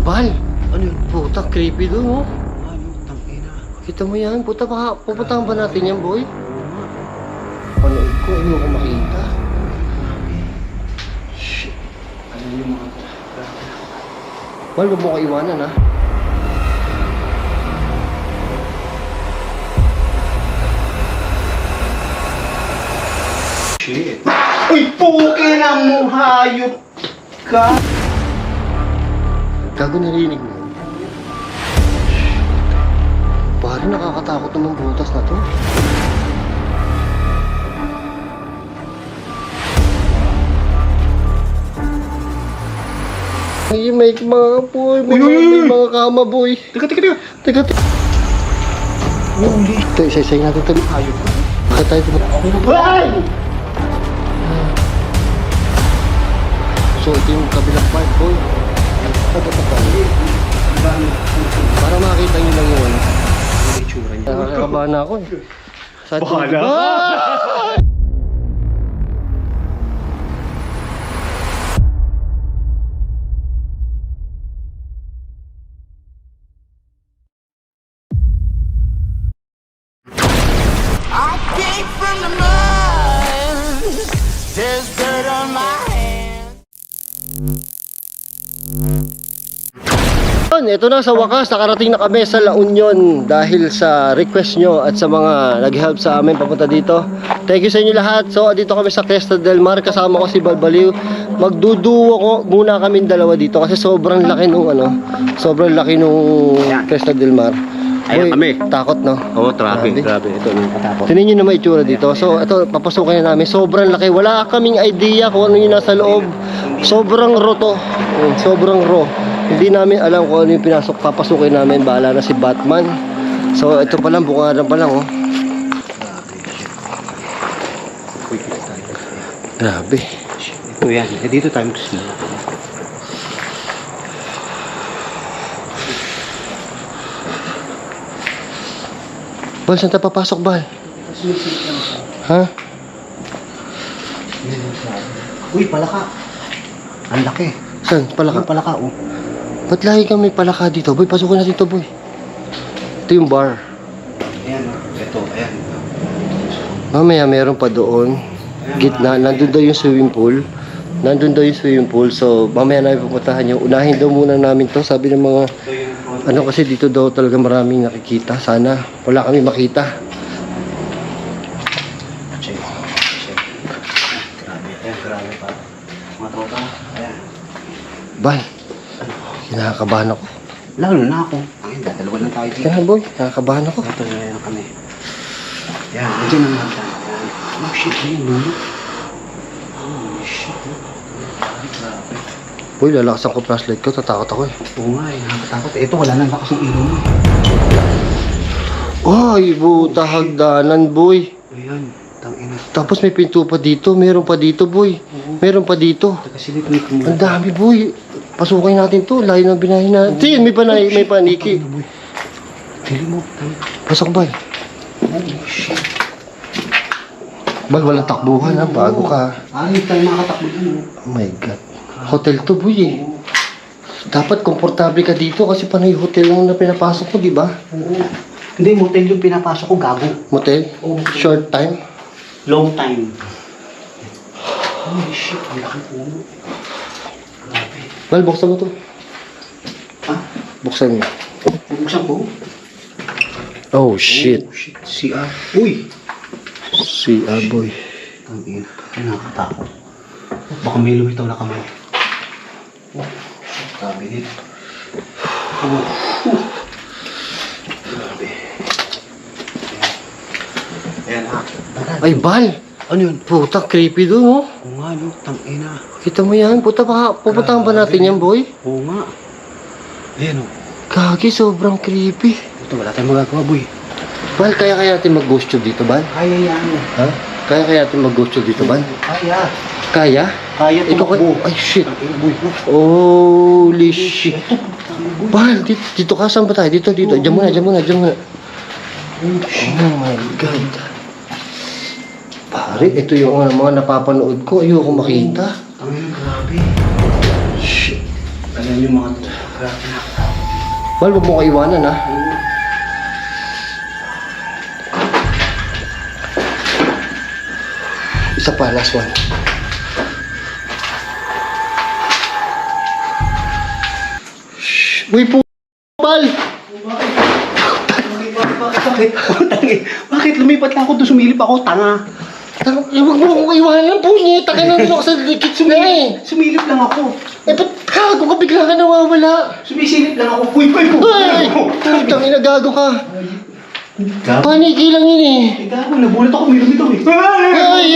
Bal! Ano yun? Puta, creepy doon, oh. Ano? Tangina. Kita mo yan? Puta, baka pupuntahan ba natin yan, boy? Oo nga. Panood ko, ayoko makita. Shit. Ano yung mga to? Bal, huwag mo ko iwanan, ha? Shit. Uy, puke na mo, hayop ka! Gago, narinig mo. Parang nakakatakot naman butas na to. May mga boy, may mga kama boy. Teka. Teka. Holy. Ito, isa-isay natin ito. Hayop ka. Bakit tayo ito? Ay! So, ito yung kabilang part boy. Para makita nyo lang yung ano. Ano yung tsura niya? Nakakabahan na ako eh. Sa Bahala ka. I came from the mud. There's dirt on my hands. Ito na, sa wakas, nakarating na kami sa La Union dahil sa request nyo at sa mga nag-help sa amin papunta dito. Thank you sa inyo lahat. So, dito kami sa Cresta del Mar. Kasama ko si Balbaliw. Magduduo ko muna kami dalawa dito kasi sobrang laki nung sobrang laki nung Cresta del Mar. Ayan kami. Takot, no? Oo, grabe. Ito yung katapos. Tingnan nyo na may itsura dito. So, ito, papasukin na namin. Sobrang laki. Wala kaming idea kung ano yung nasa loob. Sobrang raw to. Sobrang raw. Hindi namin alam kung ano yung papasukin namin. Bahala na si Batman. So, ito pa lang. Bungaran pa lang, oh. Uy, kita tayo. Grabe. Ito yan. Dito tayo magsimula. Bal, saan tayo papasok, Bal? Ha? Uy, palaka. Ang laki. Saan? Palaka? Yung palaka, oh. Ba't lagi kami palaka dito? Boy, pasukin natin to, boy. Ito yung bar. Ayan, ito, ayan. Mamaya meron pa doon. Gitna, nandun daw yung swimming pool. So, mamaya namin pupuntahan yung unahin daw muna namin to. Sabi ng mga, Ito yung kasi dito daw talaga maraming nakikita. Sana wala kami makita. Check. Grabe, ayan, grabe pa. Mga tropa, ayan. Bal, kinakabahan ako. Lalo na ako. Ayun, dalawa lang tayo dito. Kaya boy, nakakabahan ako. Ito na kami. Yan, nandiyan ang mga tayo. Oh shit, ayun, lulo. Oh shit. Grabe. Boy, lalakasan ko flashlight ko, tatakot ako eh. Oo nga, nakakatakot. Ito, wala nang lakas ng ilaw mo. Ay, buta hagdanan, boy. Ayan, tangina. Tapos may pinto pa dito, meron pa dito, boy. Meron pa dito. Tagasilip ni Kumula. Ang dami, boy. Pasukin natin to, layo ng binahin natin. May paniki. Pili mo, Pasok, Bal. holy shit. Bal, walang takbuhan ha, bago ka. Hindi tayo makatakbo dun. Oh my God. Hotel to, boy eh. Dapat komportable ka dito kasi panay hotel lang na pinapasok mo, di ba? Oo. Hindi, motel yung pinapasok ko, gago. Motel? Oo. Short time? Long time. Holy shit, ang laki puno. Grabe. Bal, buksan mo to. Ha? Buksan mo. Bubuksan ko? Oh, shit. Oh, shit. CR. Uy! CR, boy. Ang ina. Ang nakakatakot. Baka may lumitaw na kamay. Oh, grabe dito. Oh. Grabe. Ayan ha. Ay, Bal! Ano yun? Puta, creepy doon, oh. Oo nga, no? Tangina. Kita mo yan? Puta, baka pupuntahan ba natin yan, boy? Oo nga. Ayan o. Kagi, sobrang creepy. Ito, wala tayong magagawa, boy. Bal, kaya natin mag-ghost tube dito, Bal? Kaya yan. Ha? Kaya natin mag-ghost tube dito, Bal? Kaya. Kaya? Kaya Ikaw tumakbo. Ay, shit. Tangina, boy. Holy shit. Ito, boy. Bal, dito ka, saan ba tayo? Dito. Diyan muna. Oh, shit. Oh my God. Pare, ito yung mga napapanood ko. Ayoko makita. Tangina, grabe. Shit. Alam yung mga Grabe na. Bal, huwag mo kaiwanan ha. Isa pa, last one. Shhh! Uy po, Bal! Bakit? Bakit? Lumipat lang ako doon, sumilip ako, tanga. Huwag mo akong kaiwanan po niya. Taka na rin ako sa likit sumili. Sumilip lang ako. Eh, ba't gago ka bigla ka nawawala? Sumisilip lang ako. Uy! Ay! Putang ina, gago ka. Gago. Paniki lang yun eh. Gago, nabulat ako, may lumitaw eh. Ay.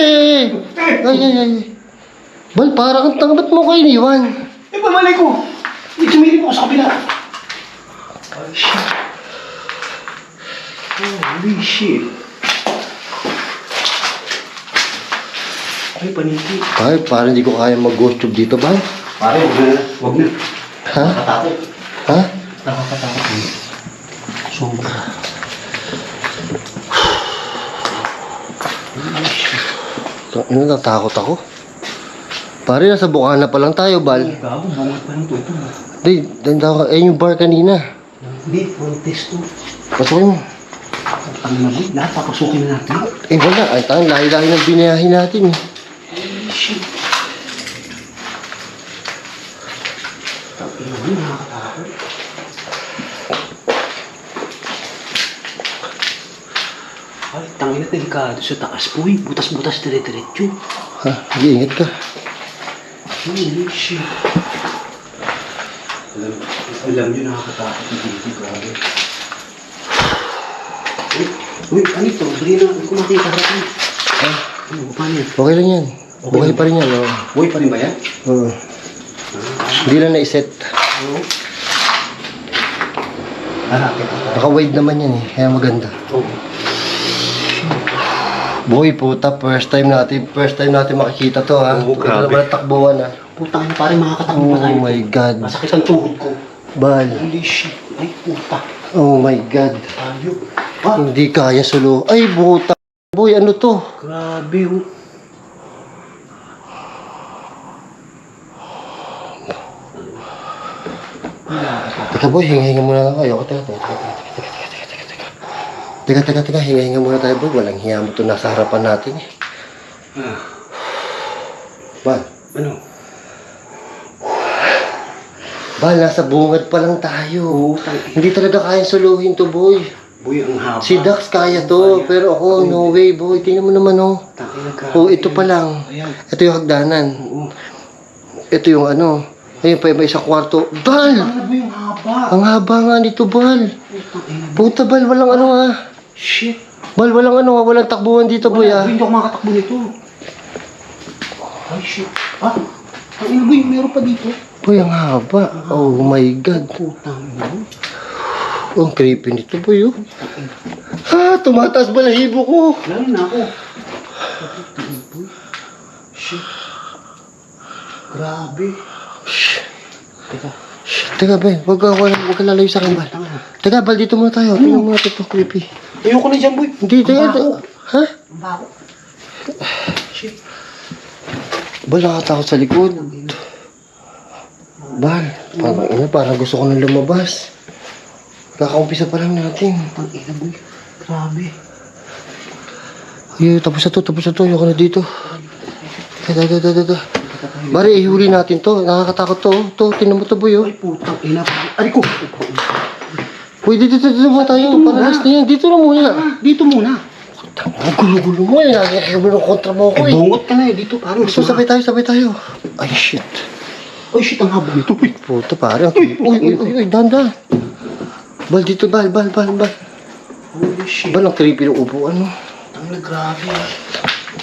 Bal, parang ang tanga, ba't mo ko iniwan? Eh, pamalay ko. Sumilip ako sa kabila. Ay, shit. Holy shit. Ay, paniki. Ay, parang hindi ko kaya mag-ghost tube dito, Bal. Pare, wag na. Ha? Nakatakot. Ha? Nakakatakot. Sobra. Ano, natakot ako? Pare, nasa Bukana pa lang tayo, Bal. Gago, bungat pa ng tuto. Hindi, danda ka. Eh, yung bar kanina. Hindi, contest to. Pasukin mo. Ang nabi, lahat papasukin na natin. Eh, wala. Ay, tayo, lahi-lahi ng binayahin natin eh. Shit. Tapos na, nakakatakot. Ay, tangin na delikado sa taas po eh. Butas-butas dire-diretso. Ha? Mag-iingat ka. Holy shit. Alam nyo, nakakatakot na dito. Grabe. Uy, ano ito? Bili na, hindi ko makita sa akin. Ano, paano yan? Okay lang yan. Buhay pa rin yan, oh. Buhay pa rin ba yan? Oo. Hindi lang na-set. Oo. Hanapin ako. Naka-wide naman yan eh. Kaya maganda. Oo. Boy, puta, first time natin makikita to ha. Oo, grabe. Ito naman ang takbuhan ha. Putang ina, pare makakatakbo pa Oh tayo. my God. Masakit ang tuhod ko. Bal. Holy shit. Ay, puta. Oh my God. Ayok. Ah, Hindi kaya solo. Ay, buta. Boy, ano to? grabe oh. Teka boy, hinga-hinga muna lang kayo. Teka, hinga-hinga muna tayo boy. Walang hiya mo to nasa harapan natin eh. Ah, Bal. ano? Bal, nasa bungad pa lang tayo. Oo, tang- Hindi talaga kaya suluhin to boy. Boy, ang haba. Si Dax kaya to, pero ako, no way boy. Tingnan mo naman oh. Tangina, grabe. Oh, ito pa lang. Ayan. Ito yung hagdanan. Oo. Ito yung ano. Ayun pa yung isa kwarto. Bal! Ano ba yung haba? Ang haba nga nito, Bal. Putang ina. Puta, Bal, walang ano ha. Shit. Bal, walang ano ha. Walang takbuhan dito, boy ha. Hindi ako makatakbo nito. Ay, shit. Ah, ang ina boy, meron pa dito. Boy, ang haba. Oh my God. Putang ina. Oh, ang creepy nito, boy oh. Ha, tumataas balahibo ko. Lalo na ako. Shit. Grabe. Teka. Teka, Ben. Huwag ka lalayo sa akin, Bal. Tanga na. Teka, Bal, dito muna tayo. Tingnan mo natin ito, creepy. Ayoko na dyan, boy. Hindi, teka. Ha? Ang baho. Shit. Bal, nakatakot sa likod. Bal, parang gusto ko nang lumabas. Kakaumpisa pa lang natin. Ang ina, boy. Grabe. Ay, tapos na to. Ayoko na dito. Teka. Bari, ihuli natin to. Nakakatakot to. To, tinan mo to, boy, oh. Ay, putang ina. Ay, ko. Uy, dito muna tayo. Para last na yan. Dito na muna. Dito muna. Ang gulo-gulo mo eh. Nakikita mo ng kontra mo ko Ay, eh. bungot ka na eh. Dito, parang. So, sabay tayo. Ay, shit. Ay, shit, ang haba nito. Uy. Puta, pare. Uy, dahan. Bal, dito, Bal. Holy shit. Bal, ang creepy ng upuan mo. Ang grabe.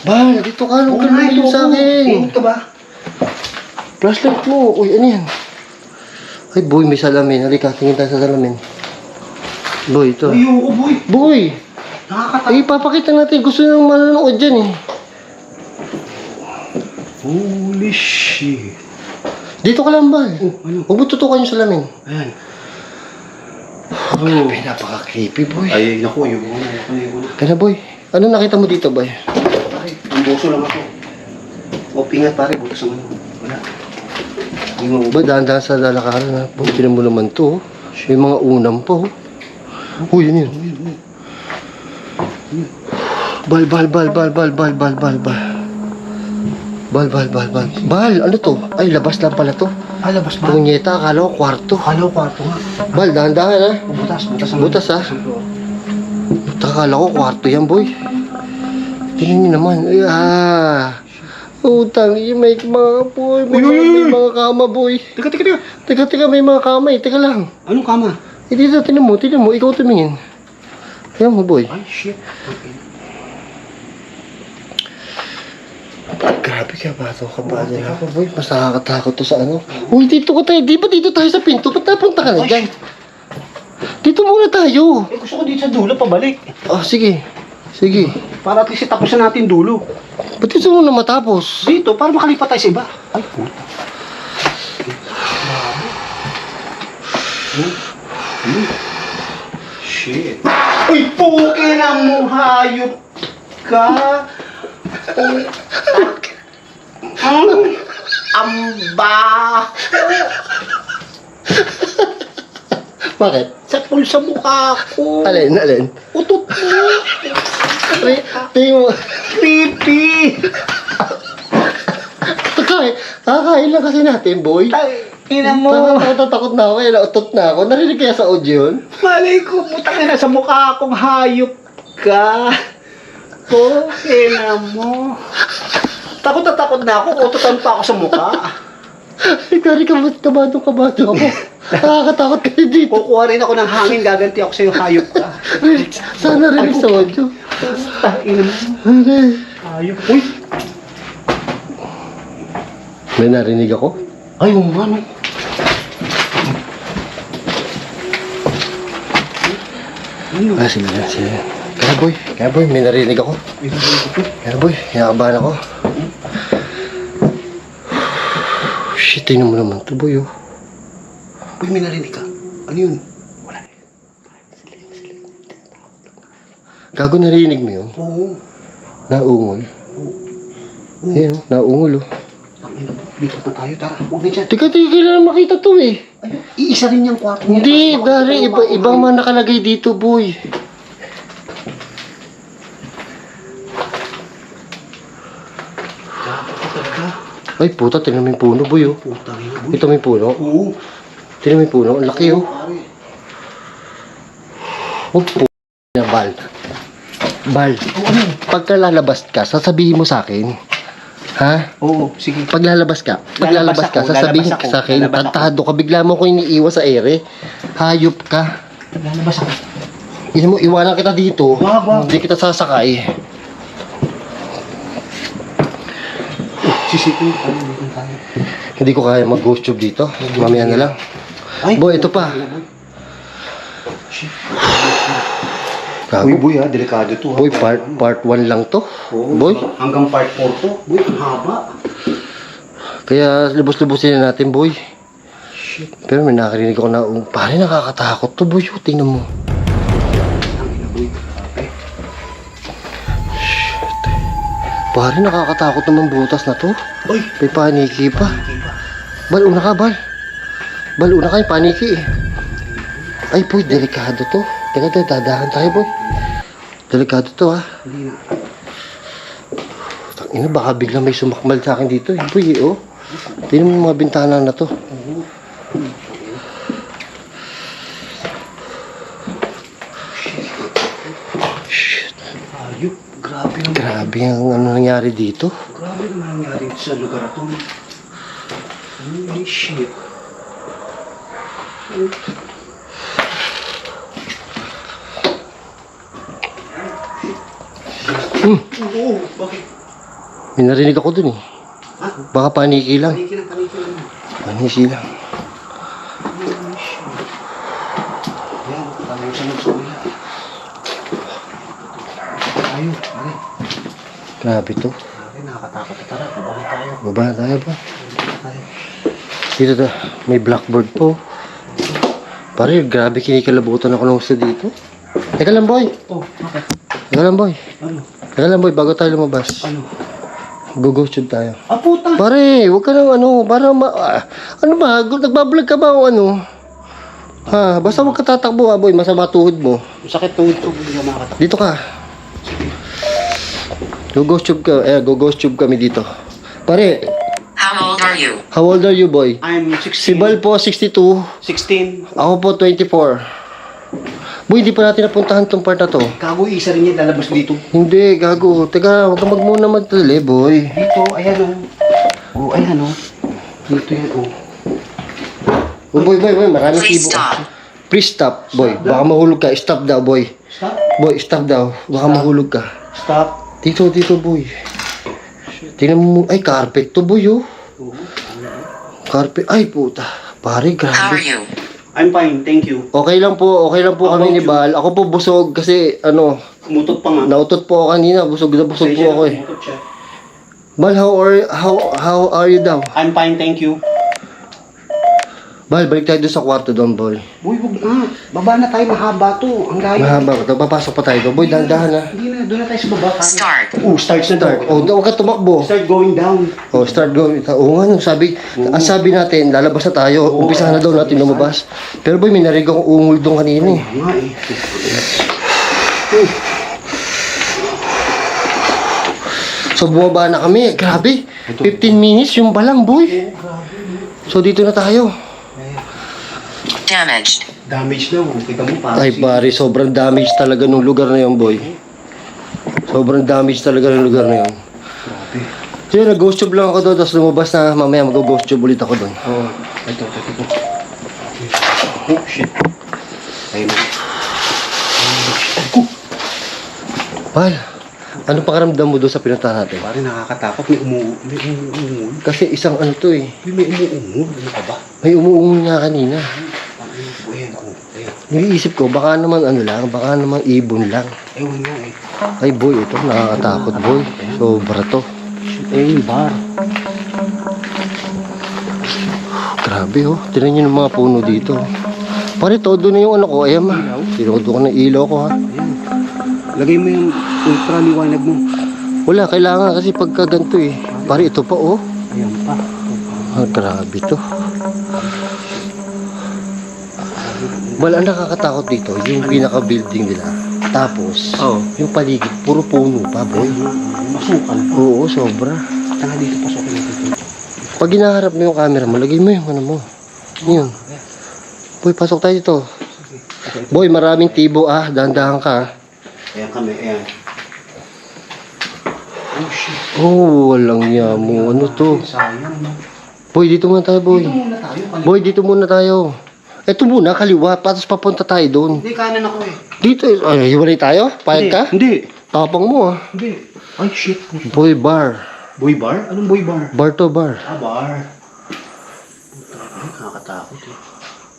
Bal, dito ka. Huwag ka lumayo sa akin. Bungot ka ba? Flashlight mo. Uy, ano yan? Ay, boy, may salamin. Halika, tingin tayo sa salamin. Boy, ito. Ayoko, boy. Boy! Nakakatakot. Ay, ipapakita natin. Gusto nang manonood dyan eh. Holy shit. Dito ka lang, Bal. Oh, ano? Huwag mo tutukan yung salamin. Ayan. Grabe, napaka-creepy, boy. Ay, naku, ayoko na. Kaya, boy. Ano nakita mo dito, boy? Pare, ang boso lang ako. O, pingat pare, butas naman. Wala. Ba, dahan-dahan sa lalakaran na. Tinan mo naman to. May mga unam po. Uy, yun yun. Bal. Bal, ano to? Ay, labas lang pala to. Labas ba? Punyeta, akala ko kwarto. Kalaw kwarto nga. Bal, dahan-dahan ha. Butas ha. Akala ko kwarto yan, boy. Tingnan nyo naman. Ay, utang, may mga boy. May mga kama, boy. Teka. May mga kama eh. Teka lang. Anong kama? Eh, dito, tinan mo. Ikaw tumingin. Tingnan mo, boy. Ay, shit. Okay. Grabe ka ba ito? Kabado na ako, boy. Mas nakakatakot to sa ano. Uy, dito ko tayo. Di ba dito tayo sa pinto? Ba't napunta ka na dyan? Dito muna tayo. Eh, gusto ko dito sa dulo, pabalik. Oh, sige. Para at least tapusin natin dulo. Ba't dito muna matapos? Dito, para makalipat tayo sa iba. Ay, puta. Shit. Uy, puke na mo, hayop ka. Amba. Bakit? Sapul sa mukha ko. Alin? Utot mo. Tingin mo. Pipi. Kakain lang kasi natin, boy. Ina mo. Takot na ako. Utot na ako. Narinig kaya sa audio yun? Malay ko, putang ina sa mukha akong hayop ka. Puke na mo. Takot na ako. Ututan pa ako sa mukha. Ay, kari kabado ako. Nakakatakot kayo dito. Kukuha rin ako ng hangin, gaganti ako sa'yo, hayop ka. Sana rinig sa audio. Ina mo. Hayop. Uy. May narinig ako? Ay, umano. Sige. Kaya boy, may narinig ako. Kaya boy, kinakabahan ako. Shit, tingnan mo naman ito, boy, oh. Uy, may narinig ka. Ano yun? Wala. Gago, narinig mo yun? Oo. Naungol. Ayan, naungol, oh. Dito na tayo, tara. Huwag na dyan. Teka, kailangan makita to, eh. Ayun, iisa rin yung kwarto niya. Hindi, dari, ibang mga nakalagay dito, boy. Ay, puta, tingnan mo yung puno, boy, oh. Putang ina, boy. Ito may puno. Oo. Tingnan mo yung puno, ang laki, oh. Pare. Huwag po na, Bal, pagka lalabas ka, sasabihin mo sa akin. Ha? Oo, sige. Pag lalabas ka, sasabihin lalabas ako, sa akin, lalabas ako. tantado ka, bigla mo ko iniiwas sa ere. Hayop ka. Lalabas ako. Hindi mo, iwanan kita dito. Wag. Hindi kita sasakay. Sisipin ko dito tayo. Hindi ko kaya mag-ghost tube dito. Mamaya na lang. Ay, Boy, ito pa. Shit. Gago. Uy, boy, ha. Delikado to, ha. Boy, part 1 lang to. Oo, Boy. Hanggang part 4 to. Boy, ang haba. Kaya lubos-lubosin na natin, boy. Shit. Pero may nakarinig ako na, pare, nakakatakot to, boy. Tingnan mo. Ang ina, boy. Okay. Pare, nakakatakot naman butas na to. Uy. May paniki pa. Kiba. Bal, una ka, Bal. Bal, una ka, yung paniki eh. Ay, boy, delikado to. Teka, dadahan tayo, boy. Delikado to, ha. Hindi na. Tangina, baka biglang may sumakmal sa akin dito, eh. Boy, eh, oh. Tingnan mo yung mga bintana na to. Shit. Ayop. Grabe naman. Grabe ang ano nangyari dito. Grabe naman nangyari sa lugar na to. Holy shit. Oo, bakit? May narinig ako dun, eh. Ha? Baka paniki lang. Paniki lang. Paniki lang. Yan, tanong sa nagsuya. Tayo, pare. Grabe to. Grabe, nakakatakot na tara. Babalik tayo. Baba na tayo ba? Babalik tayo. Dito na. May blackboard po. Pare, grabe kinikalabutan ako ng gusto dito. Teka lang, boy. Oh, bakit? Teka lang, boy. Ano? Teka lang, boy. Bago tayo lumabas. Ano? Go-ghost tube tayo. Ah, puta. Pare, huwag ka nang ano, para ano ba, nagbablog ka ba o ano? Ha, basta huwag ka tatakbo ha, boy, masama tuhod mo. Sakit tuhod ko, hindi ka makakatakot. Dito ka. Go-ghost tube ka, go-ghost tube kami dito. Pare, How old are you? how old are you, boy? I'm Si 16. Bal po, 62. 16. Ako po, 24. Boy, hindi pa natin napuntahan tong part na to. Gago, isa rin yan, lalabas dito. Hindi, gago. Teka, huwag ka magmuna magtali, boy. Dito, ayan o. Oh, ayan o. Dito yan o. Oh, boy, maraming Please tibo. stop. Please stop, boy. Baka mahulog ka. Stop daw, boy. Stop. Boy, stop daw. Baka mahulog ka. Stop. Dito, boy. Tingnan mo. Ay, carpet to, boy, oh. Carpet. Ay, puta. Pare, How are grabe. you? I'm fine, thank you. Okay lang po kami ni Bal. Ako po busog kasi, ano, Umutot pa nga. nautot po ako kanina. Busog na busog po ako eh. Umutot siya. Bal, how are you daw? I'm fine, thank you. Bal, balik tayo doon sa kwarto doon, boy. Boy, wag na. Baba na tayo, mahaba to. Ang layo. Mahaba ko. Papasok pa tayo doon. Boy, dahan-dahan ha. Hindi na, doon na tayo sa baba. Start. Oh, start na Start. daw. Oh, huwag ka tumakbo. Start going down. Oh, start going. Oo nga, ang sabi natin, lalabas na tayo. Umpisa na daw natin lumabas. Pero boy, may narinig akong ungol doon kanina eh. Nga eh. So, bumaba na kami. Grabe. 15 minutes yung balang, boy. So, dito na tayo. Damaged. Damage daw. Kita mo pa. Ay, pare, sobrang damage talaga nung lugar na yun, boy. Sobrang damage talaga ng lugar na yun. Grabe. So, yun, nag-ghost tube lang ako doon. Tapos lumabas na, mamaya mag-ghost tube ulit ako doon. Oh, ito. Oh, shit. Ayun na. Pal, ano pakiramdam mo doon sa pinuntahan natin? Pare, nakakatakot. May umuungol. Kasi isang ano to eh. May umuungol. Ano ka ba? May umuungol nga kanina. Ayan, ayan. Naiisip ko, baka naman ano lang, baka naman ibon lang. Ewan nga eh. Ay boy, ito nakakatakot boy. Sobra to. Ayun, bar. Grabe oh, tinan nyo ng mga puno dito. Pare, todo na yung ano ko, ayan ma. Tinodo ko ng ilaw ko ha. Ayan. Lagay mo yung ultra liwanag mo. Wala, kailangan kasi pagka ganito eh. Pare, ito pa oh. Ayan pa. Ah, grabe to. Wala, ang nakakatakot dito, yung pinaka-building nila. Tapos, Oo. yung paligid, puro puno pa boy. Masukal. Oo, sobra. Tanga dito, pasokin natin. Pag ginaharap mo yung camera mo, lagay mo yung ano mo. Yun. Boy, pasok tayo dito. Boy, maraming tibo ah. Dahan-dahan ka. Ayan kami, ayan. Oh shit. Oh, walang yamo. Ano to? Sayang. Boy, dito muna tayo, boy. Dito muna tayo. Boy, dito muna tayo. Ito muna, kaliwa. Tapos papunta tayo doon. Hindi, kanan ako eh. Dito, ay, hiwalay tayo? Payag ka? Hindi. Tapang mo ah. Hindi. Ay, shit. Boy, bar. Boy bar? Anong boy bar? Bar to bar. Ah, bar. Puta, nakakatakot eh.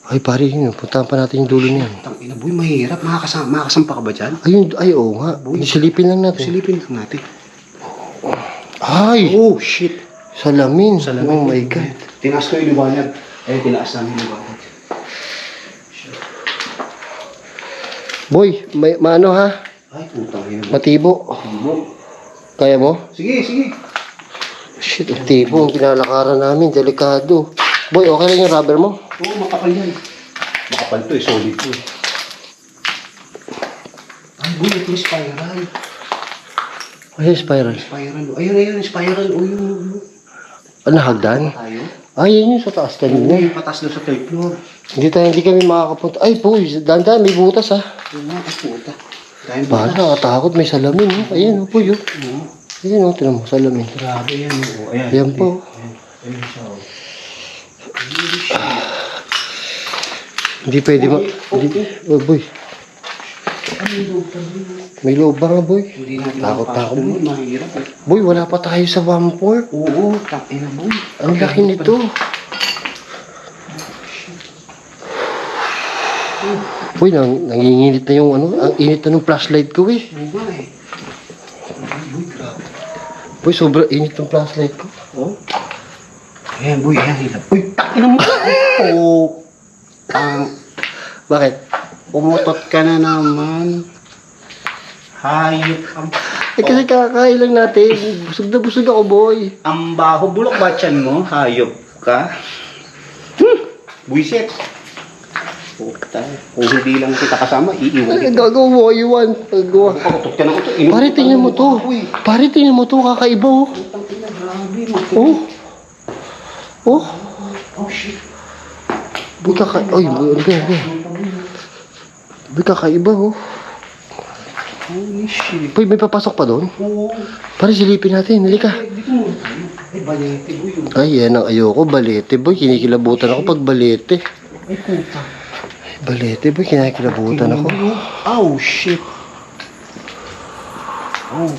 Ay, pare, yun. Puntahan pa natin yung dulo niyan. Tangina, boy, mahirap. Makakasampa ka ba dyan? Ayun, ay, oo nga. Silipin lang natin. Silipin lang natin. Ay! Oh, shit. Salamin. Salamin. Oh my God. Tinaas ko yung liwanag. Eh, tinaas namin yung liwanag. Boy, may maano ha? Ay, putang ina. Matibo. Kaya mo? Sige, sige. Shit, ang tibo. Ang pinalakaran namin. Delikado. Boy, okay lang yung rubber mo? Oo, makapal yan. Makapal to eh, solid to eh. Ay, boy, ito yung spiral. Ay, spiral. Spiral. Ayun, spiral. O yung... Ano, hagdan? Tayo? Ay, yun yung sa taas Oo, kanina. yung patas doon sa third floor. Hindi kami makakapunta. Ay, boy, dandan, may butas ha. Yung nga, ay puta. Dahil Parang nakatakot, may salamin. Oh. Ayan, oh, boy, oh. Oo. Ayan, oh, tinan mo, salamin. Grabe yan. Oh. Ayan. Ayan po. Ayan siya. Oh. Hindi pwede Oh, boy. May loob ba nga, boy? Hindi natin Takot makapasok ako, doon, boy. mahirap eh. Boy, wala pa tayo sa Vamport. Oo, takina boy. Ang laki nito. Boy, nanginginit na yung ano, ang init na ng flashlight ko eh. Oo nga eh. Boy, grabe. Boy, sobrang init ng flashlight ko. Oh. Ayan boy, ayan hila. Uy, takina mo. Oh. Bakit? Umutot ka na naman. Hayop ka. Eh kasi kakain lang natin. Busog na busog ako, boy. Ang baho, bulok ba tiyan mo? Hayop ka? Buisit. Puta. Kung hindi lang kita kasama, iiwan Ay, kita. gagawa mo, iwan. Gagawa. Pakutok ka na ko to. Pare, tingnan mo to. Pare, tingnan mo to. Kakaiba, oh. Oh. Oh. Oh, shit. Boy, Ay, boy, ano ba? Boy, kakaiba, oh. Holy shit. Boy, may papasok pa doon? Oo. Pare, silipin natin. Halika. Dito mo. Ay, balete mo yun. Ay, yan ang ayoko. Balete, boy. Kinikilabutan ako pag balete. Ay, puta. Balete, boy. Kinikilabutan ako. Oh, shit. Oh,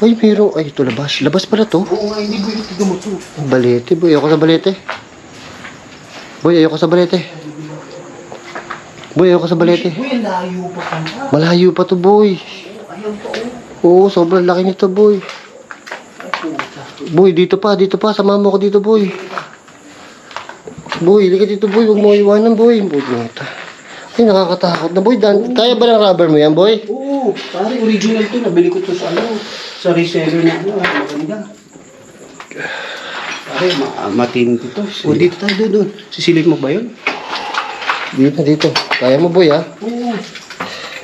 Ay, meron. Ay, ito labas. Labas pala to. oo nga, hindi ko yung tignan mo to. Balete, boy. Ayoko sa balete. Boy, ayoko sa balete. Boy, ayoko sa balete. Uy, ang layo pa ka na. Malayo pa to, boy. Ayaw pa, Oo, oh. sobrang laki nito, boy. Ay, puta. Boy, dito pa. Samahan mo ko dito, boy. Boy, halika dito, boy. Huwag mo iwanan, boy. Boy, nata. Ay, nakakatakot na, boy. Kaya ba ng rubber mo yan, boy? Oo, pare, original to. Nabili ko to sa sa reseller na maganda. Pare, matindi to. O, dito tayo doon. Sisilip mo ba yun? Dito. Kaya mo, boy, ha? Oo,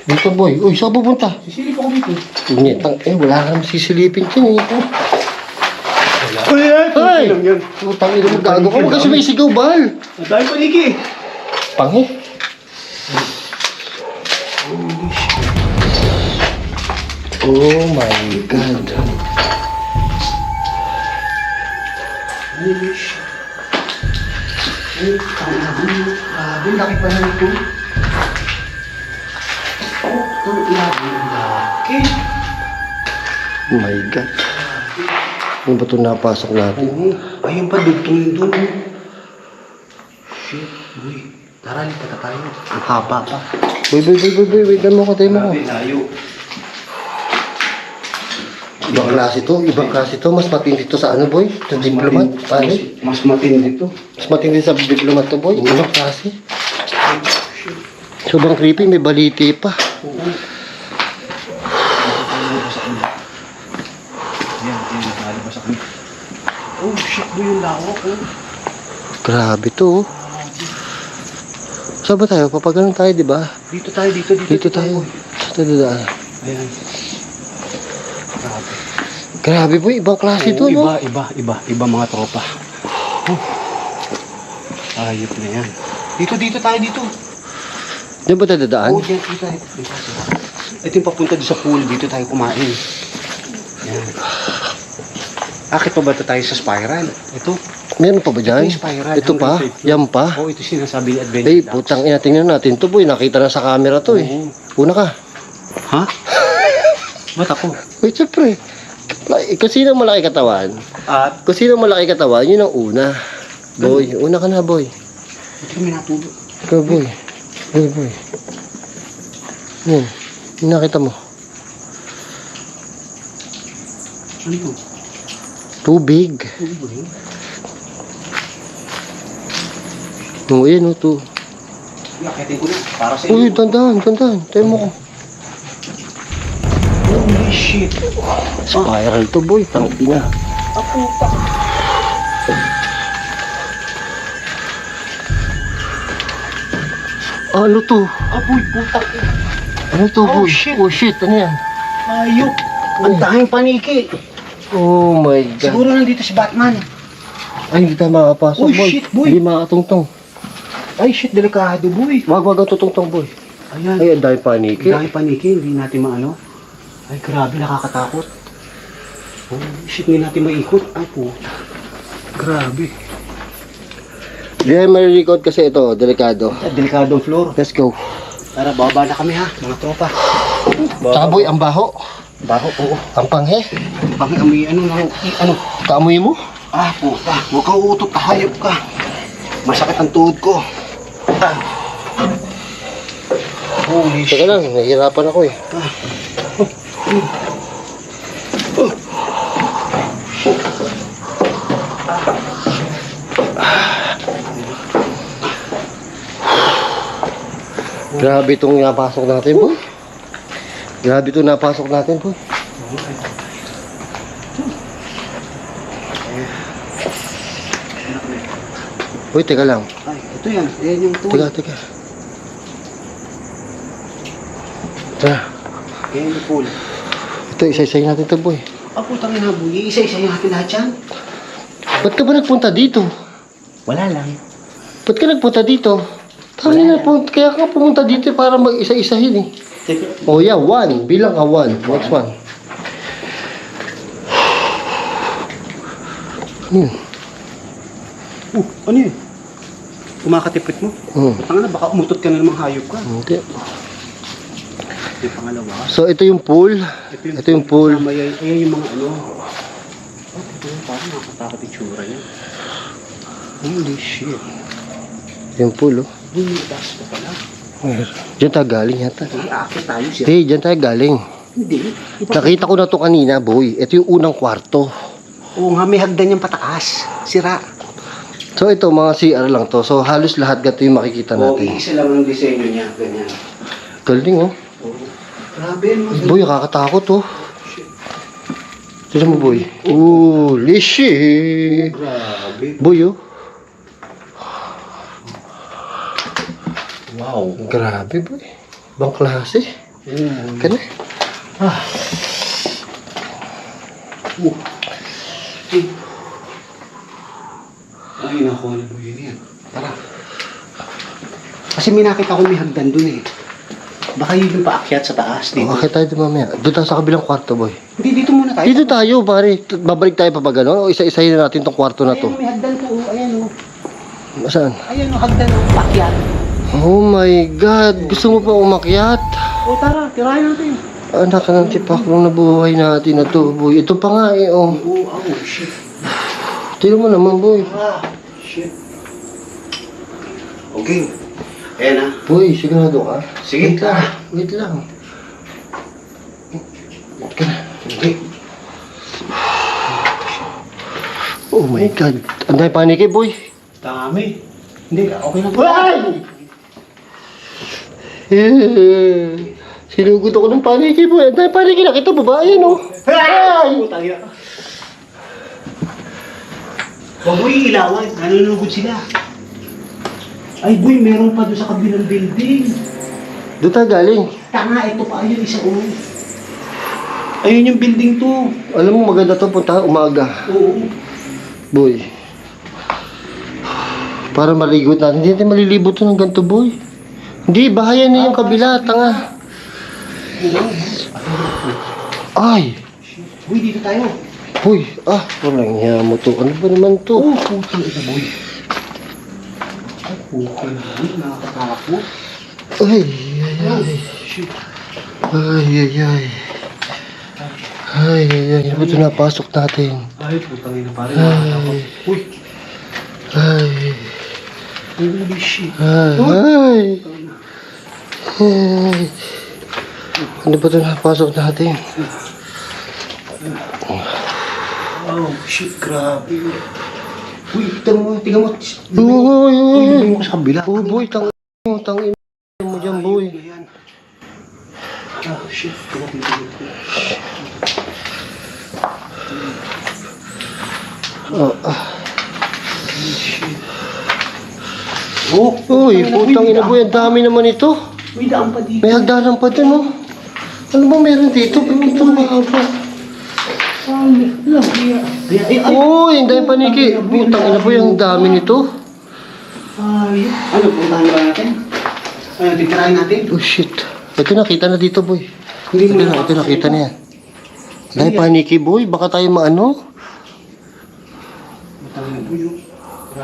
Dito, boy. Uy, saan pupunta? sisilip ako dito. Nyetang, wala ka naman sisilipin dyan, eh. Ay, Ay! lang yan. Putang ina mo, gago ka. Huwag ka sumisigaw, bal. Ang dami paniki. Panghe. Oh my God. Holy shit. Ay, grabe, laki pa na ito. Oh, ang laki. Oh my God. Ano ba ito napasok natin? Oo. Ayun pa, dugtong yun doon. Shit, boy. Tara, lipat na tayo. Ang haba pa. Boy. Wait mo ko, tayo mo ko. Grabe, layo. Ibang klase to. Mas matindi to sa ano, boy? Sa diplomat, pare. Mas matindi to. Mas matindi sa diplomat to, boy. Ibang klase. Sobrang creepy, may baliti pa. Yan, nakalabas ako. Oh, shit, boy, yung lawak, oh. Grabe to, oh. Saan ba tayo? Papaganon tayo, di ba? Dito tayo. Dito tayo. Sa daan. Ayan. Grabe. Grabe, boy. Ibang klase to, no? Iba mga tropa. Ayop na yan. Dito tayo. Diyan ba tayo dadaan? Oo, dito tayo. Ito yung papunta doon sa pool. Dito tayo kumain. Yan. Akit pa ba ito tayo sa spiral? Ito. Meron pa ba dyan? Ito yung spiral. Ito pa? Yan pa? Oo, ito sinasabi ni Adventure. Ay, putang ina. Tingnan natin to, boy. Nakita na sa camera to, eh. Oo. Una ka. Ha? Ba't ako? Wait, syempre. Kung sino malaki katawan, At, yun ang una. Boy, una ka na, boy. ito kami natulog. Ikaw, boy. Boy. Yan. Yung nakita mo. Ano yun? Tubig. Ano ba yun? Oo, yan, oh, to. Iakitin ko na. Para sa Uy, inyo. dandan. Tayo mo ko. Holy shit. Spiral to, boy. Tangina. Puta. Ano to? Aboy, puta. Ano to, Oh, boy? shit. Oh, shit. Ano yan? Ayop. Ang daming paniki. Oh, my God. Siguro nandito si Batman. Ay, hindi tayo makapasok, Uy, boy. shit, boy. Hindi makatungtong. Ay, shit, delikado, boy. Wag ang tutungtong, boy. Ayan. Ay, ang dahil paniki. Ang daming paniki, hindi natin maano. Ay, grabe, nakakatakot. Oh, shit, hindi natin maikot. Ay, puta. Grabe. Hindi tayo marirecord kasi ito, delikado. Delikadong floor. Let's go. Tara, bababa na kami ha, mga tropa. Tsaka, boy, ang baho. Baho, oo. Ang panghe. Bakit amoy ano? Kaamoy mo? Ah, puta. Huwag kang uutot, hayop ka. Masakit ang tuhod ko. Ah. Holy Teka shit. lang, nahihirapan ako, eh. Grabe itong napasok natin, boy. Grabe itong napasok natin, boy. Uy, teka lang. Ay, ito yan. Ayan yung tool. Teka. Tara. Ayan yung pool. Ito, isa-isahin natin ito, boy. Ah, putang ina, boy. Isa-isa natin lahat yan. Ba't ka ba nagpunta dito? Wala lang. Ba't ka nagpunta dito? Tangin na po, kaya ka pumunta dito para mag-isa-isahin eh. Oh yeah, 1. Bilang ka 1. Next one. Ano yun? Kumakatipit mo? Tanga na, baka umutot ka na namang hayop ka. Hindi. Ito yung pangalawa. So, ito yung pool. Ito yung pool. Kasama yan. Ayan yung mga ano. Oh, ito yung parang nakakatakot yung tsura niya. Holy shit. Yung pool, oh. Uy, taas pa pala. Diyan tayo galing yata. Hindi, aakit tayo siya. Hindi, diyan tayo galing. Hindi. Nakita ko na to kanina, boy. Ito yung unang kwarto. Oo nga, may hagdan yung pataas. Sira. So, ito, mga CR lang to. So, halos lahat gato yung makikita Oo, natin. isa lang ang disenyo niya. Ganyan. Galing, oh. Oo. Grabe, no? Boy, nakakatakot, oh. Tignan mo, boy. Holy shit. Grabe. Boy, oh. Wow. Grabe, boy. Ibang klase. Kana. Ay, naku, ano ba yun yan? Tara. Kasi may nakita ko may hagdan dun eh. Baka yun yung paakyat sa taas dito. Okay tayo dito mamaya. Doon tayo sa kabilang kwarto, boy. Hindi, dito muna tayo. Dito tayo, pare. Babalik tayo pa ba gano'n? O isa-isahin na natin tong kwarto na to. Ayan, may hagdan to. Ayan o. Saan? Ayan o, hagdan o. Paakyat. Oh my God. Gusto mo pa umakyat? O tara, tirahin natin. Anak ng tipak nung nabuhay natin na to, boy. Ito pa nga eh, oh. Oo, shit. Tignan mo naman, boy. Shit. Okay. Ayan ah. Boy, sigurado ka? Sige, Wait lang. Wait lang. Wait ka na. Okay. Oh my God. Ang dami paniki, boy. Dami. Hindi, okay na. Ay! Sinugod ako ng paniki, boy. Ang dami paniki. Nakita mo ba? Ayan, oh. Ay! Putang ina. Huwag mo iilawan. Nanunugod sila. Ay, boy, meron pa doon sa kabilang building. Doon tayo galing. Tanga, ito pa. Ayun, isa o. Ayun yung building to. Alam mo, maganda to. Punta umaga. Oo. Boy. Para maligot natin. Hindi natin malilibot to ng ganito, boy. Hindi, bahayan na yung kabila. Tanga. Ay! Boy, dito tayo. Boy, walang hiya mo to. Ano ba naman to? Oh, putang ina, boy. Ay, putang ina, boy. Nakakatakot. Ay, ay, ay. Shit. Ay, ay, ay. Ay, ay, ay. Ano ba ito napasok natin? Ay, putang ina, parang nakakatakot. Uy. Ay, Holy shit. ay, ay. Ay. Ano ba ito napasok natin? Oh, shit, grabe. Uy, tingnan mo. Uy, uy, uy. Tingnan mo sa kabila. Oh, boy, tangin mo dyan, boy. Ayan. Ah, shit. Tingnan mo. Shit. Oh, Uy, putang ina, boy. Ang dami naman ito. May daan pa dito. May hagdanan pa dyan, oh. Ano ba meron dito? Ba't ito mahaba? Uy, ang dami paniki. Putang ina, boy. Ang dami nito. Ay, ano, puntahan ba natin? Ano, titirahin natin? Oh, shit. Ito nakita na dito, boy. Hindi mo Ito nakita na yan. Dahil paniki, boy. Baka tayo maano.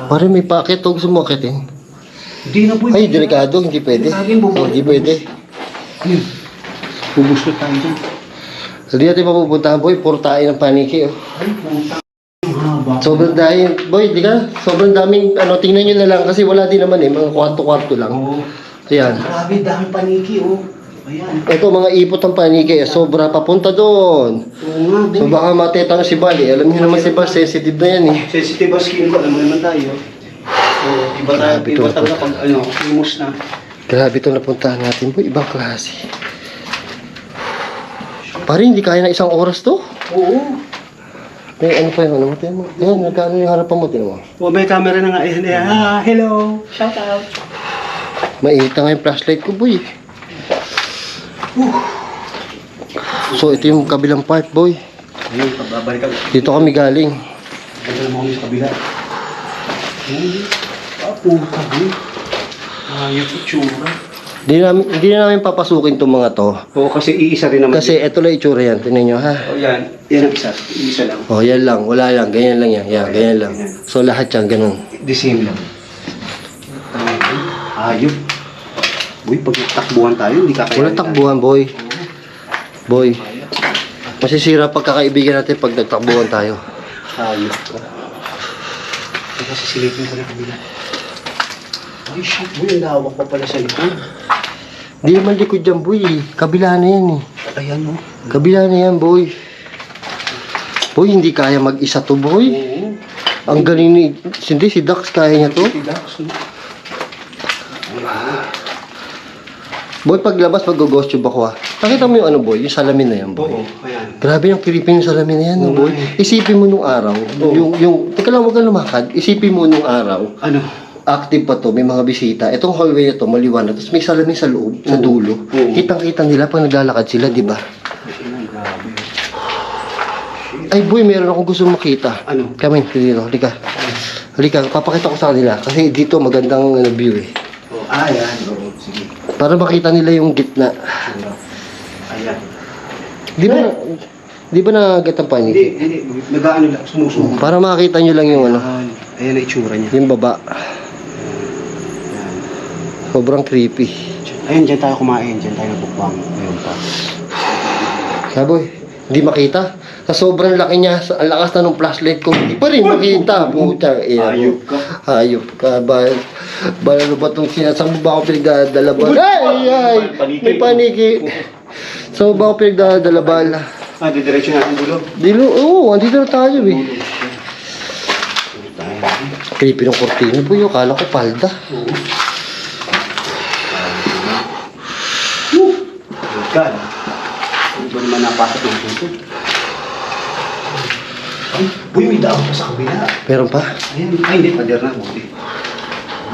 Pare, may packet. Huwag gusto mo akitin. Hindi na, boy. Ay, delikado. Hindi pwede. Oh, hindi pwede. Ayun. Bubustot tayo dyan. Hindi natin mapupuntahan, boy. Puro tayo ng paniki, oh. Ay, puta. Ang haba. Sobrang dahil, boy, di ka? Sobrang daming, tingnan nyo na lang kasi wala din naman eh, mga kwarto-kwarto lang. Oo. Ayan. Grabe, dami paniki, oh. Ayan. Ito, mga ipot ng paniki, sobra papunta doon. Oo nga, So boy. baka matetano si Bali, alam niyo naman si Bali, sensitive na yan eh. Sensitive ang skin ko, alam mo naman tayo. Oo, iba tayo, Grabe iba to. talaga pag, imus na. Grabe itong napuntahan natin, boy, ibang klase. Pare, hindi kaya na isang oras to. Oo. May ano pa yung ano mo? Tingnan mo. Ayan, nagkano yung harapan mo. Tingnan mo. Oh, may camera na nga. Ayan, ayan. Hello. Shout out. Mainit na nga yung flashlight ko, boy. So, ito yung kabilang part, boy. Ayun, pagbabalik ka. Dito kami galing. Ganda naman kami sa kabila. Puta, boy. Ayos itsura. Hindi na namin papasukin itong mga to. Oo, kasi iisa rin naman. Kasi ito lang itsura yan. Tingnan nyo, ha? Oh, yan. Yan ang isa. Isa lang. Oh, yan lang. Wala lang. Ganyan lang yan. Yan, ganyan lang. So, lahat yan, ganun. The same lang. Ayop. Boy, pag takbuhan tayo, hindi kakayanin. Wala takbuhan, boy. Boy. Masisira pagkakaibigan natin pag nagtakbuhan tayo. Ayop ka. Kasi silipin ko na kabila. Ay, shit, boy. Ang lawak pa pala sa likod. Hindi naman likod dyan, boy. Kabila na yan, eh. Ayan, no? Kabila na yan, boy. Boy, hindi kaya mag-isa to, boy. Oo. Ang galing ni... Hindi, si Dax kaya niya to. Relax, no? Boy, paglabas, mag-ghost tube ako, ha. Nakita mo yung ano, boy? Yung salamin na yan, boy. Oo, ayan. Grabe yung creepy yung salamin na yan, no, boy. Isipin mo nung araw, teka lang, huwag kang lumakad. Isipin mo nung araw, Ano? active pa to, may mga bisita. Itong hallway na to, maliwanag. Tapos may salamin sa loob, sa dulo. Oo. Kitang-kita nila pag naglalakad sila, di ba? Grabe. Ay, boy, meron akong gusto makita. Ano? Come in, dito. Halika. Halika, papakita ko sa kanila. Kasi dito magandang view, eh. Oh, ayan. Oo, sige. Para makita nila yung gitna. Ayan. Di ba na-get ang panig? Hindi. Nag-ano lang, sumusubo. Para makita nyo lang yung ano, Ayan ang itsura niya. yung baba. Sobrang creepy. Ayun, dyan tayo kumain. Dyan tayo nagbukbang. Ayun pa. Saboy, hindi makita. Sa sobrang laki niya, ang lakas na ng flashlight ko, hindi pa rin makita. Puta, Hayop ka. Hayop ka. Ano ba itong sinasang ba ako pinagdadalabal? Ay! May paniki. So ba ako pinagdadalabal? Didiretso natin dulo. Oo, andito na tayo, eh. Creepy ng kortina, boy. Akala ko palda. God. Hindi ba naman napasok ng puso? Ay, boy, may daon pa sa kabila. Meron pa? Ayan. Ay, hindi. Pader na. Buti.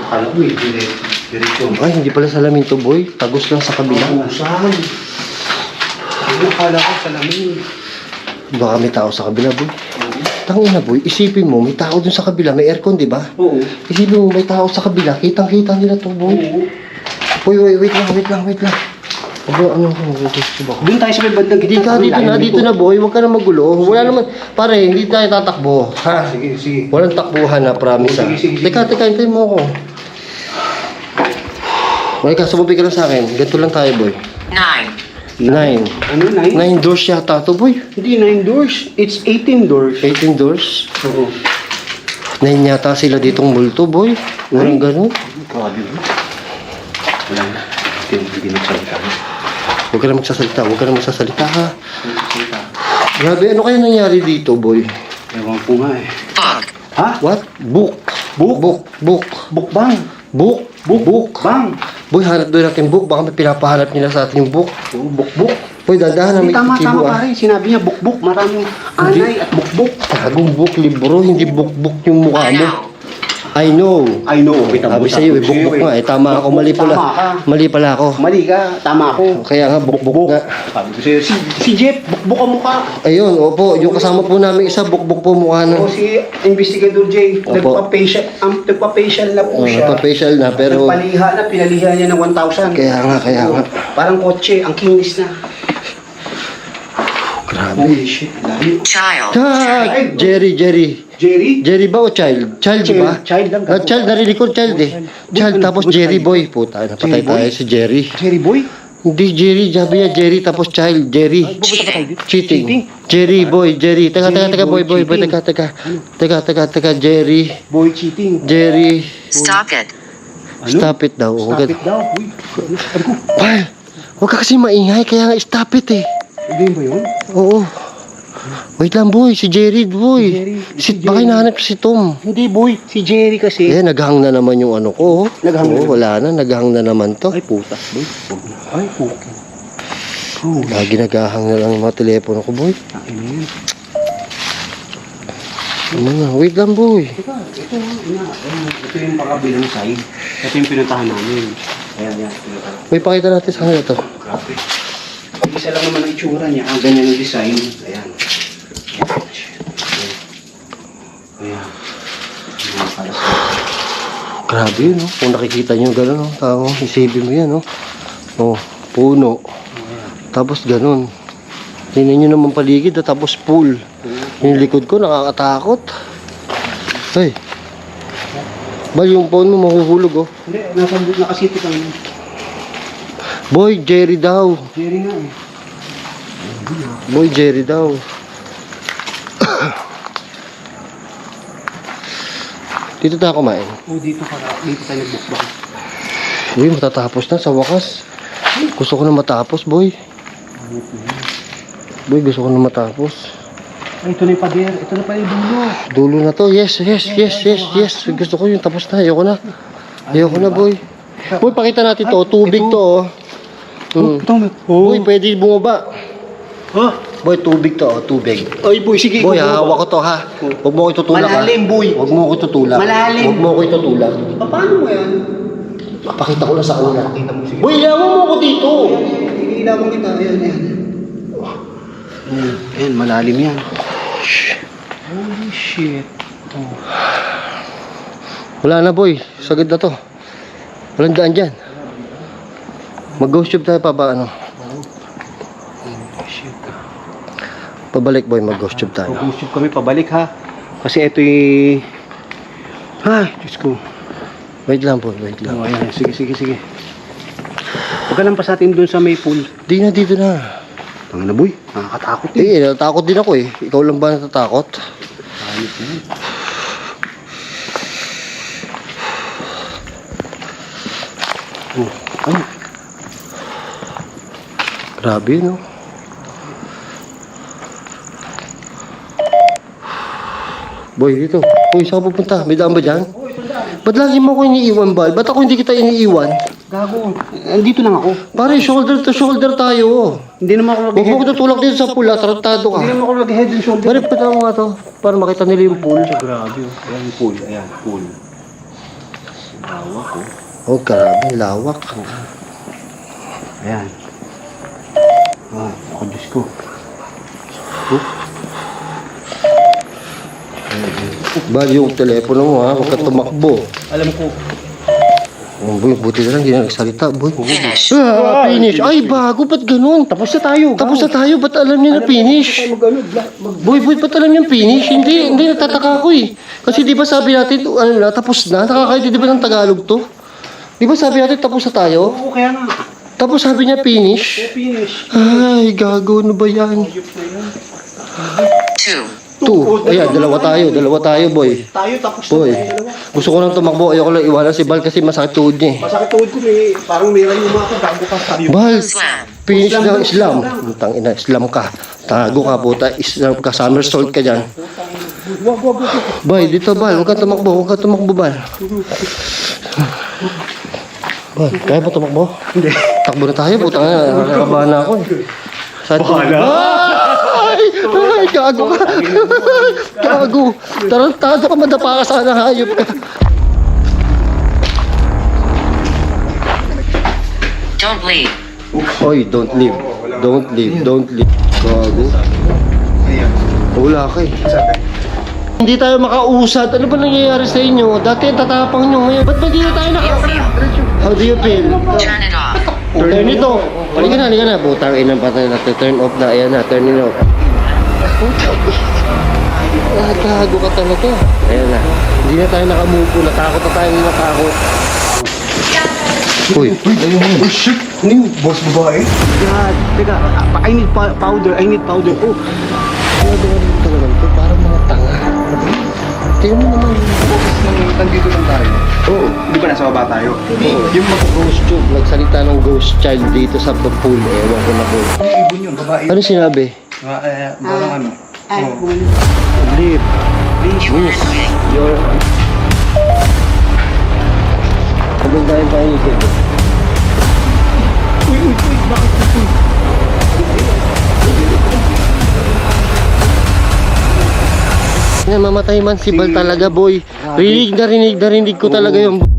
Akala ko may diretso. Ay, hindi pala salamin to, boy. Tagos lang sa kabila. Saan? Ay, akala ko salamin. Baka may tao sa kabila, boy. Tangina, boy. Isipin mo, may tao dun sa kabila. May aircon, di ba? Oo. Isipin mo, may tao sa kabila. Kitang-kita nila to, boy. Oo. Wait lang. Ano, gusto ba? Doon tayo sa may bandang Hindi ka, dito na, boy. Huwag ka na magulo. Wala naman, pare, hindi tayo tatakbo. Ha? Sige. Walang takbuhan na, promise, ha? Sige. Teka, hintayin mo ako. Okay ka, sumabi ka lang sa akin. Ganito lang tayo, boy. 9. Ano, 9? 9 doors yata to, boy. Hindi, 9 doors. It's 18 doors. 18 doors. Oo. 9 yata sila ditong multo, boy. Walang ganun. Grabe mo. Wala na. Hindi nagsalita. Huwag ka na magsasalita, ha? Grabe, ano kaya nangyari dito, boy? Ewan ko nga eh. Ha? What? Book. Bukbang. Book. Bang. Boy, hanap doon natin book. Baka may pinapahanap nila sa atin yung book. Oo, bukbuk. Boy, dandahan na may Tama kikibo, ah. pare. Sinabi niya bukbuk. Maraming anay at bukbuk. Tagong book, libro, hindi book yung mukha mo. I know. Sabi sa'yo, book nga. Tama ako. Mali pala ako. Mali ka. Tama ako. Kaya nga, book nga. Sabi ko sa'yo, si Jeff, bukbuk ang mukha. Ayun, opo. Yung kasama po namin isa, book po mukha na. O si Investigador J, Opo. nagpa-facial na po siya. Nagpa-facial na, pero... Pinaliha niya ng 1,000. Kaya nga. Parang kotse, ang kinis na. Grabe. Holy shit, layo. Jerry. Jerry? Jerry ba o child? Child, di ba? Child lang. Child, narinig ko child, eh. Child, tapos Jerry boy. Puta, napatay Jerry boy? tayo si Jerry. Jerry boy? Hindi Jerry, sabi niya Jerry, tapos child, Jerry. Cheating. Jerry, boy, Jerry. Teka, boy, teka, Jerry. Boy cheating. Jerry. Stop it. Stop it daw. Stop it daw. Uy, ano ko? Ay, huwag ka kasi maingay, kaya nga stop it, eh. Hindi ba yun? Oo. Wait lang, boy, si Jerry, boy. Si Baka hinahanap si Tom. Hindi boy, si Jerry kasi. Eh, naghang na naman yung ano ko. Naghang na naman. Wala na, naghang na naman to. Ay puta, boy. Ay puta. Lagi nagahang na lang yung mga telepono ko, boy. Akin na yan. Ano na? Wait lang, boy. Ito yung pakabilang side. Ito yung pinuntahan namin. Ayan. May pakita natin sa kanila to. Grabe. Isa lang naman ang itsura niya. Ang ganyan yung design. Ayan. Ayan. Mga kalas. Grabe yun, no? Kung nakikita nyo gano'n, no? Tama, isipin mo yan, no? Oh, puno. Tapos ganun. Tingnan nyo naman paligid, tapos pool. Yung likod ko, nakakatakot. Ay. Bal, yung phone mo mahuhulog, oh. Hindi, nakasiti kami. Boy, Jerry daw. Jerry nga eh. Boy, Jerry daw. Dito tayo kumain. Oh, dito tayo nagbukbak. Boy, matatapos na sa wakas. Gusto ko na matapos, boy. Boy, gusto ko na matapos. Ay, ito na yung pader. Ito na pa yung dulo. Dulo na to. Yes. Gusto ko yung tapos na. Ayoko na, boy. Boy, pakita natin to. Tubig to, oh. Ito may... Boy, pwede bumaba. Ha? Boy, tubig to, oh. Tubig. Ay, boy, sige. Boy, hawak ko to, ha. Huwag mo ko itutulak, ha. Malalim, boy. Huwag mo ko itutulak. Malalim. Huwag mo ko itutulak. Paano mo yan? Papakita ko lang sa kanila. Pakita mo, sige. Boy, ilawan mo ako dito. Ilabang kita. Ayan. Ayan, malalim yan. Holy shit. Oh. Wala na, boy. Sagad na to. Walang daan dyan. Mag-ghost tube tayo pa ba, ano? Shit. Pabalik, boy. Mag-ghost tube tayo. Mag-usap kami pabalik ha. Kasi ito yung... Ay, Diyos ko. Wait lang, boy. Wait lang. Oh, ayan. Sige. Huwag ka lang pa sa atin dun sa may pool. Di na, dito na. Tanga na boy, nakakatakot eh. Natatakot din ako eh. Ikaw lang ba natatakot? Ayos na yan. Oh, ay. Grabe, no? Boy, dito. Boy, saan ka pupunta? May daan ba dyan? Ba't lagi mo ako iniiwan, Bal? Ba't ako hindi kita iniiwan? Gago. Andito lang ako. Pare, shoulder to shoulder tayo. Hindi naman ako Huwag mo ko tutulak dito sa pool, tarantado ka. Hindi naman ako mag-head and shoulder. Pare, pata mo nga to. Para makita nila yung pool. Grabe oh. Ayan yung pool. Ayan, pool. Lawak oh. Oh, grabe, lawak. Ayan. Ah, ako Diyos ko. Oh. Bal, yung telepono mo ha, huwag ka tumakbo. Alam ko. Oh, boy, buti na lang, hindi na nagsalita, boy. Finish. Finish. Ay, bago, ba't ganun? Tapos na tayo. Tapos na tayo, ba't alam niya na finish? Boy, ba't alam niya finish? Hindi natataka ko eh. Kasi di ba sabi natin, ano na, tapos na? Nakakaintindi di ba ng Tagalog to? Di ba sabi natin, tapos na tayo? Oo, kaya nga. Tapos sabi niya finish? Finish. Ay, gago, ano ba yan? Two. Ayan, dalawa tayo, boy. Tayo tapos Boy, na tayo. gusto ko lang tumakbo, ayoko lang iwanan si Bal kasi masakit tuhod niya eh. Masakit tuhod ko eh. Parang meron yung mga bago ka tayo. Bal, finish na Islam. Tang ina, Islam ka. Tago ka puta, Islam ka, somersault ka dyan. Wag. Boy, dito Bal, huwag ka tumakbo, Bal. Bal, kaya ba tumakbo? Hindi. Takbo na tayo, puta nga, nakakabahan na ako eh. Saan Bahala. Ay, gago ka. Gago. Tarantado ka, madapa ka sana, hayop ka. Don't leave. Oy, don't leave. Gago. Wala ka eh. Hindi tayo makausad. Ano ba nangyayari sa inyo? Dati tatapang nyo ngayon. Ba't ba di na tayo How do you feel? Turn it off. Turn it off. Halika na. Butang inang patay na. Turn off na. Ayan na, turn it off. Gago ka talaga. Ayan na. Hindi na tayo nakamupo. Natakot na tayo. Natakot. Uy. Oh shit. Ano yung boss babae? God. Teka, I need powder. Oh. Ano ba rin talaga ito? Parang mga tanga. Tingnan mo naman. Nandito lang tayo. Oo. Di ba nasa baba tayo? Oo. Yung mag-ghost tube. Nagsalita ng ghost child dito sa pool. Ewan ko na po. Ibon yun, babae. Ano sinabi? Parang ano? Leave. Wish. Your... Sabog tayo pa yung ikot. Uy, bakit ito? Na mamatay man si Bal talaga, boy. Rinig ko talaga yung